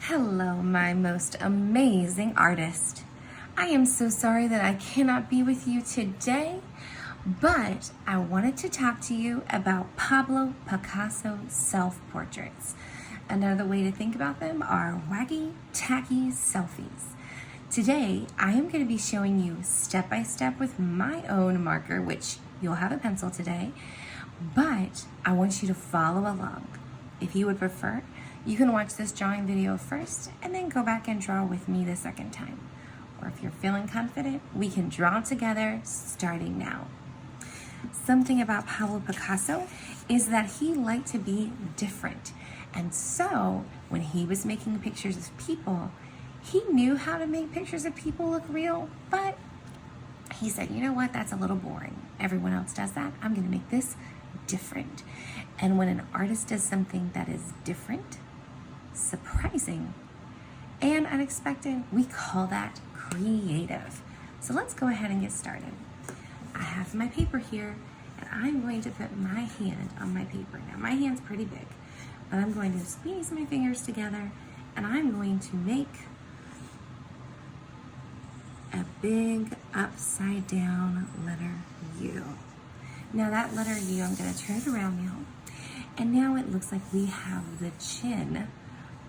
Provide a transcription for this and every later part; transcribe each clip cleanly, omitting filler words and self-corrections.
Hello, my most amazing artist. I am so sorry that I cannot be with you today, but I wanted to talk to you about Pablo Picasso self-portraits. Another way to think about them are wacky, tacky selfies. Today, I am going to be showing you step by step with my own marker, which you'll have a pencil today, but I want you to follow along. If you would prefer, you can watch this drawing video first and then go back and draw with me the second time. Or if you're feeling confident, we can draw together starting now. Something about Pablo Picasso is that he liked to be different. And so when he was making pictures of people, he knew how to make pictures of people look real, but he said, you know what, that's a little boring. Everyone else does that. I'm gonna make this different. And when an artist does something that is different, surprising, and unexpected, we call that creative. So let's go ahead and get started. I have my paper here, and I'm going to put my hand on my paper. Now my hand's pretty big, but I'm going to squeeze my fingers together, and I'm going to make a big upside down letter U. Now that letter U, I'm going to turn it around now, and now it looks like we have the chin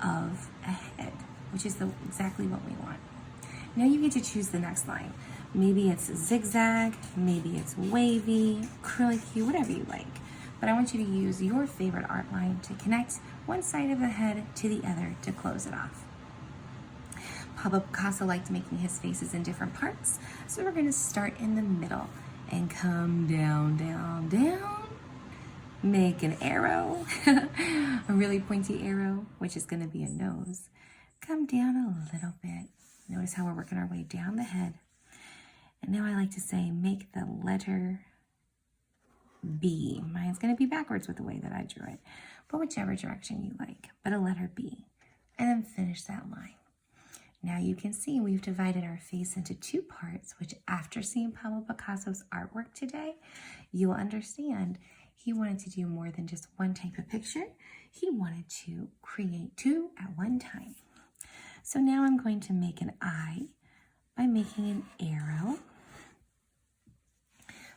of a head, which is exactly what we want. Now you get to choose the next line. Maybe it's zigzag, maybe it's wavy, curly Q, whatever you like. But I want you to use your favorite art line to connect one side of the head to the other to close it off. Pablo Picasso liked making his faces in different parts, so we're going to start in the middle and come down, down, down. Make an arrow, a really pointy arrow, which is going to be a nose. Come down a little bit. Notice how we're working our way down the head. And now I like to say, make the letter B. Mine's going to be backwards with the way that I drew it, but whichever direction you like, but a letter B. And then finish that line. Now you can see we've divided our face into two parts, which after seeing Pablo Picasso's artwork today, you will understand he wanted to do more than just one type of picture. He wanted to create two at one time. So now I'm going to make an eye by making an arrow.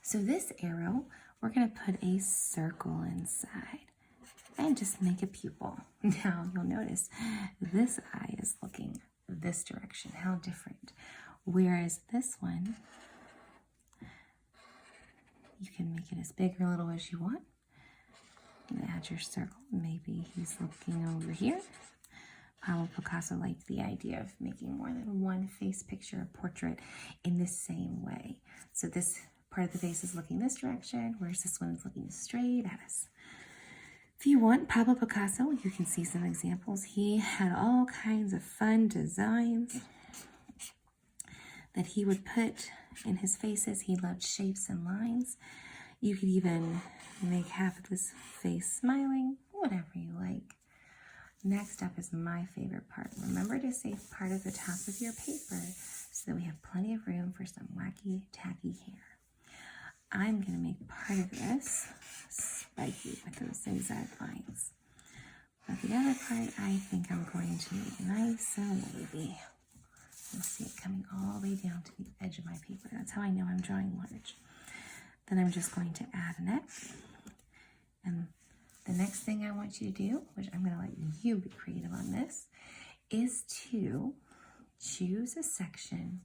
So this arrow, we're going to put a circle inside and just make a pupil. Now you'll notice this eye is looking this direction. How different. Whereas this one, you can make it as big or little as you want. And add your circle. Maybe he's looking over here. Pablo Picasso liked the idea of making more than one face picture or portrait in the same way. So this part of the face is looking this direction, whereas this one is looking straight at us. If you want Pablo Picasso, you can see some examples. He had all kinds of fun designs that he would put in his faces. He loved shapes and lines. You could even make half of his face smiling, whatever you like. Next up is my favorite part. Remember to save part of the top of your paper so that we have plenty of room for some wacky, tacky hair. I'm going to make part of this spiky with those zigzag lines. But the other part, I think I'm going to make nice and wavy. You'll see it coming all the way down to the edge of my paper. That's how I know I'm drawing large. Then I'm just going to add a neck. And the next thing I want you to do, which I'm going to let you be creative on this, is to choose a section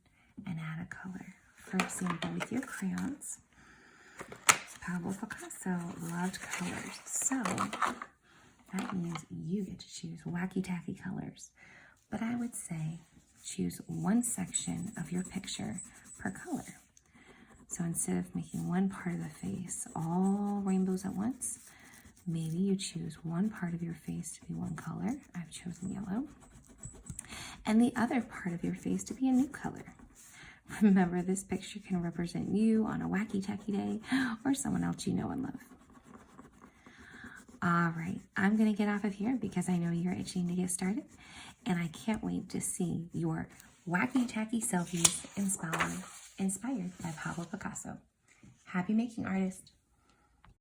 and add a color. For example, with your crayons, Pablo Picasso loved colors, so that means you get to choose wacky tacky colors. But I would say choose one section of your picture per color. So instead of making one part of the face all rainbows at once, maybe you choose one part of your face to be one color. I've chosen yellow. And the other part of your face to be a new color. Remember, this picture can represent you on a wacky tacky day or someone else you know and love. All right, I'm going to get off of here because I know you're itching to get started. And I can't wait to see your wacky tacky selfies inspired by Pablo Picasso. Happy making, artist.